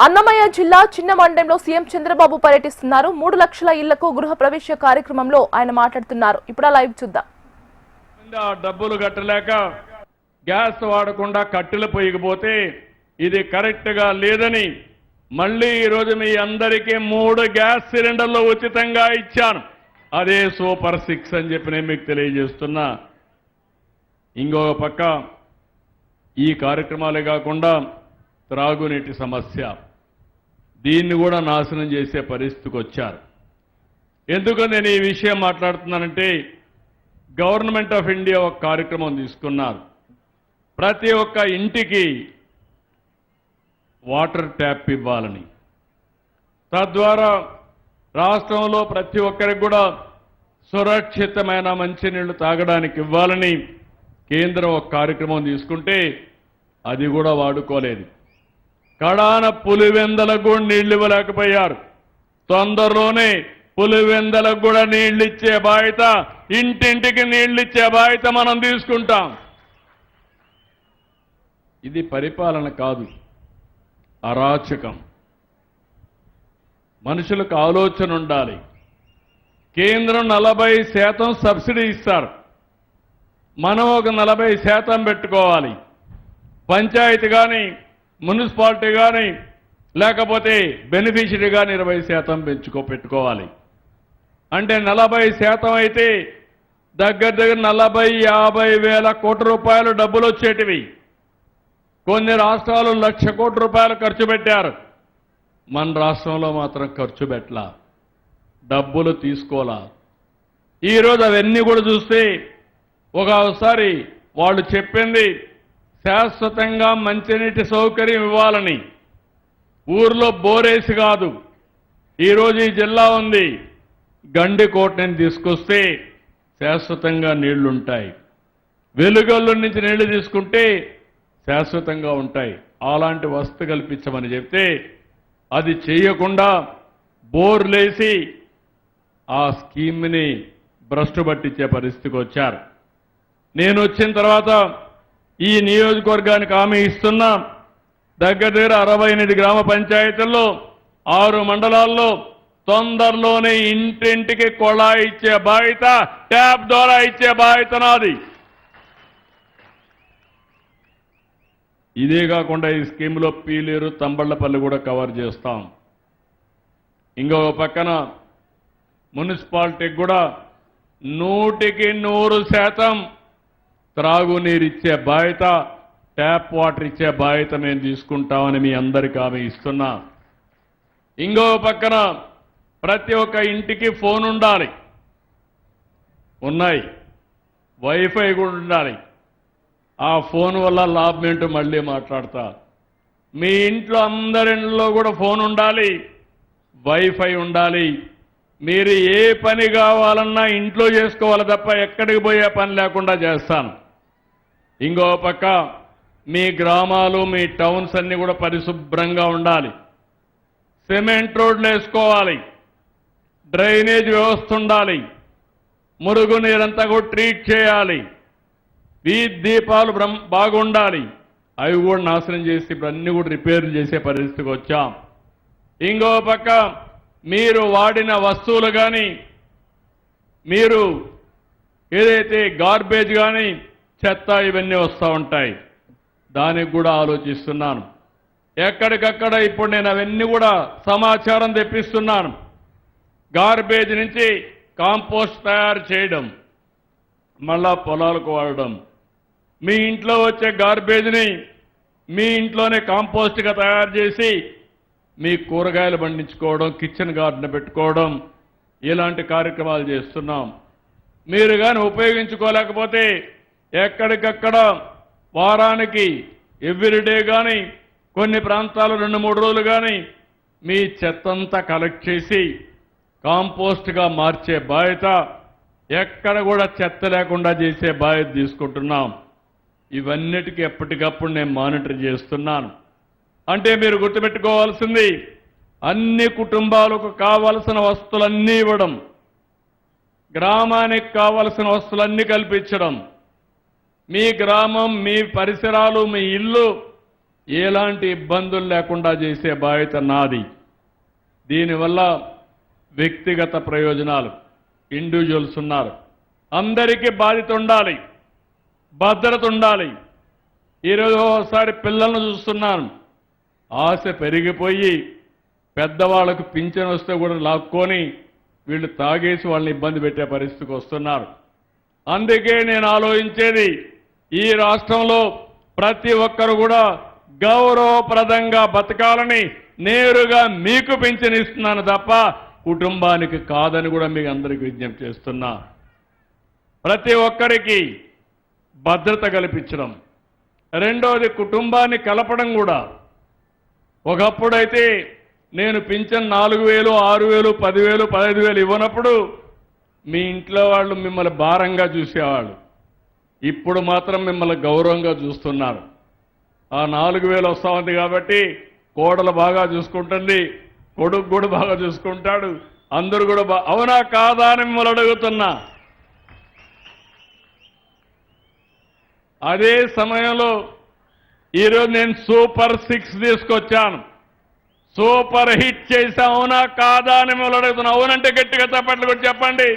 అన్నమయ్య జిల్లా చిన్నమండెంలో సీఎం చంద్రబాబు పర్యటిస్తున్నారు. 3 లక్షల ఇళ్లకు గృహ ప్రవేశ కార్యక్రమంలో ఆయన మాట్లాడుతున్నారు. ఇప్పుడు లైవ్ చూద్దాం. డబ్బులు కట్టలేక గ్యాస్ వాడకుండా కట్టెలు పొయ్యకపోతే ఇది కరెక్ట్ గా లేదని మళ్ళీ ఈ రోజు మీ అందరికీ 3 గ్యాస్ సిలిండర్లు ఉచితంగా ఇచ్చాను. అదే సూపర్ 6 అని చెప్పి నేను మీకు తెలియజేస్తున్నా. ఇంకొక పక్క ఈ కార్యక్రమాలే కాకుండా త్రాగునీటి సమస్య, దీన్ని కూడా నాశనం చేసే పరిస్థితికి వచ్చారు. ఎందుకు నేను ఈ విషయం మాట్లాడుతున్నానంటే, గవర్నమెంట్ ఆఫ్ ఇండియా ఒక కార్యక్రమం తీసుకున్నారు. ప్రతి ఒక్క ఇంటికి వాటర్ ట్యాప్ ఇవ్వాలని, తద్వారా రాష్ట్రంలో ప్రతి ఒక్కరికి కూడా సురక్షితమైన మంచినీళ్లు తాగడానికి ఇవ్వాలని కేంద్రం ఒక కార్యక్రమం తీసుకుంటే అది కూడా వాడుకోలేదు. కడాన పులివెందలకు కూడా నీళ్లు ఇవ్వలేకపోయారు. తొందరలోనే పులివెందలకు కూడా నీళ్లు ఇచ్చే బాధ్యత, ఇంటింటికి నీళ్లు ఇచ్చే బాధ్యత మనం తీసుకుంటాం. ఇది పరిపాలన కాదు, అరాచకం. మనుషులకు ఆలోచన ఉండాలి. కేంద్రం 40% సబ్సిడీ ఇస్తారు, మనం ఒక 40% పెట్టుకోవాలి. పంచాయతీ కానీ మున్సిపాలిటీ కానీ లేకపోతే బెనిఫిషరీ కానీ 20% పెట్టుకోవాలి. అంటే 40% అయితే దగ్గర 40-50 వేల కోట్ల రూపాయలు డబ్బులు వచ్చేటివి. కొన్ని రాష్ట్రాలు 1,00,000 కోట్ల రూపాయలు ఖర్చు పెట్టారు. మన రాష్ట్రంలో మాత్రం ఖర్చు పెట్టలా, డబ్బులు తీసుకోలా. ఈరోజు అవన్నీ కూడా చూస్తే ఒకసారి వాళ్ళు చెప్పింది శాశ్వతంగా మంచినీటి సౌకర్యం ఇవ్వాలని, ఊర్లో బోరేసి కాదు. ఈరోజు ఈ జిల్లా ఉంది, గండికోటని తీసుకొస్తే శాశ్వతంగా నీళ్లుంటాయి. వెలుగొల్లు నుంచి నీళ్లు తీసుకుంటే శాశ్వతంగా ఉంటాయి. అలాంటి వసతి కల్పించమని చెప్తే అది చేయకుండా బోర్లేసి ఆ స్కీమ్ని భ్రష్టు పట్టించే పరిస్థితికి వచ్చారు. నేను వచ్చిన తర్వాత ఈ నియోజకవర్గానికి హామీ ఇస్తున్నా, దగ్గర 68 గ్రామ పంచాయతీల్లో 6 మండలాల్లో తొందరలోనే ఇంటింటికి కొళాయి ఇచ్చే బాధ్యత, ట్యాప్ ద్వారా ఇచ్చే బాధ్యత నాది. ఇదే కాకుండా ఈ స్కీమ్లో పీలేరు, తంబళ్లపల్లి కూడా కవర్ చేస్తాం. ఇంకొక పక్కన మున్సిపాలిటీకి కూడా 100% త్రాగునీరు ఇచ్చే బాధ్యత, ట్యాప్ వాటర్ ఇచ్చే బాధ్యత మేము తీసుకుంటామని మీ అందరికీ హామీ ఇస్తున్నా. ఇంకో పక్కన ప్రతి ఒక్క ఇంటికి ఫోన్ ఉండాలి, ఉన్నాయి. వైఫై కూడా ఉండాలి. ఆ ఫోన్ వల్ల లాభం ఏంటో మళ్ళీ మాట్లాడతా. మీ ఇంట్లో అందరిలో కూడా ఫోన్ ఉండాలి, వైఫై ఉండాలి. మీరు ఏ పని కావాలన్నా ఇంట్లో చేసుకోవాలి తప్ప ఎక్కడికి పోయే పని లేకుండా చేస్తాను. ఇంకో పక్క మీ గ్రామాలు, మీ టౌన్స్ అన్ని కూడా పరిశుభ్రంగా ఉండాలి. సిమెంట్ రోడ్లు వేసుకోవాలి, డ్రైనేజ్ వ్యవస్థ ఉండాలి, మురుగునీరంతా కూడా ట్రీట్ చేయాలి, వీధి దీపాలు బాగుండాలి. అవి కూడా నాశనం చేసి ఇప్పుడు అన్ని కూడా రిపేర్లు చేసే పరిస్థితికి వచ్చాం. ఇంకో పక్క మీరు వాడిన వస్తువులు కానీ, మీరు ఏదైతే గార్బేజ్ కానీ, చెత్త ఇవన్నీ వస్తూ ఉంటాయి. దానికి కూడా ఆలోచిస్తున్నాను. ఎక్కడికక్కడ ఇప్పుడు నేను అవన్నీ కూడా సమాచారం తెప్పిస్తున్నాను. గార్బేజ్ నుంచి కాంపోస్ట్ తయారు చేయడం, మళ్ళా పొలాలకు వాడడం. మీ ఇంట్లో వచ్చే గార్బేజ్ని మీ ఇంట్లోనే కాంపోస్ట్గా తయారు చేసి మీ కూరగాయలు పండించుకోవడం, కిచెన్ గార్డెన్ పెట్టుకోవడం, ఇలాంటి కార్యక్రమాలు చేస్తున్నాం. మీరు కానీ ఉపయోగించుకోలేకపోతే ఎక్కడికక్కడ వారానికి ఎవ్రీడే కానీ, కొన్ని ప్రాంతాలు 2-3 రోజులు కానీ మీ చెత్తంతా కలెక్ట్ చేసి కాంపోస్ట్గా మార్చే బాధ్యత, ఎక్కడ కూడా చెత్త లేకుండా చేసే బాధ్యత తీసుకుంటున్నాం. ఇవన్నిటికీ ఎప్పటికప్పుడు నేను మానిటర్ చేస్తున్నాను. అంటే మీరు గుర్తుపెట్టుకోవాల్సింది, అన్ని కుటుంబాలకు కావలసిన వస్తువులన్నీ ఇవ్వడం, గ్రామానికి కావలసిన వస్తువులన్నీ కల్పించడం. మీ గ్రామం, మీ పరిసరాలు, మీ ఇల్లు ఎలాంటి ఇబ్బందులు లేకుండా చేసే బాధ్యత నాది. దీనివల్ల వ్యక్తిగత ప్రయోజనాలు, ఇండివిజువల్స్ ఉన్నారు, అందరికీ బాధ్యత ఉండాలి, భద్రత ఉండాలి. ఈరోజు ఒకసారి పిల్లలను చూస్తున్నాను, ఆశ పెరిగిపోయి పెద్దవాళ్లకు పింఛన్ వస్తే కూడా లాక్కొని వీళ్ళు తాగేసి వాళ్ళని ఇబ్బంది పెట్టే పరిస్థితికి వస్తున్నారు. అందుకే నేను ఆలోచించేది, ఈ రాష్ట్రంలో ప్రతి ఒక్కరు కూడా గౌరవప్రదంగా బతకాలని నేరుగా మీకు పింఛన్ ఇస్తున్నాను తప్ప కుటుంబానికి కాదని కూడా మీకు అందరికీ విజ్ఞప్తి చేస్తున్నా. ప్రతి ఒక్కరికి భద్రత కల్పించడం, రెండోది కుటుంబాన్ని కలపడం కూడా. ఒకప్పుడైతే నేను పింఛన్ 4,000, 6,000, 10,000, 15,000 ఇవ్వనప్పుడు మీ ఇంట్లో వాళ్ళు మిమ్మల్ని భారంగా చూసేవాళ్ళు. ఇప్పుడు మాత్రం మిమ్మల్ని గౌరవంగా చూస్తున్నారు. ఆ 4,000 వస్తా ఉంది కాబట్టి కోడలు బాగా చూసుకుంటుంది, కొడుకు కూడా బాగా చూసుకుంటాడు, అందరూ కూడా అవునా కాదా అని మిమ్మల్ని అడుగుతున్నా. అదే సమయంలో ఈరోజు నేను సూపర్ 6 తీసుకొచ్చాను, సూపర్ హిట్ చేసా. అవునా కాదా అని మిమ్మల్ని అడుగుతున్నా. అవునంటే గట్టిగా చప్పట్లు కూడా చెప్పండి.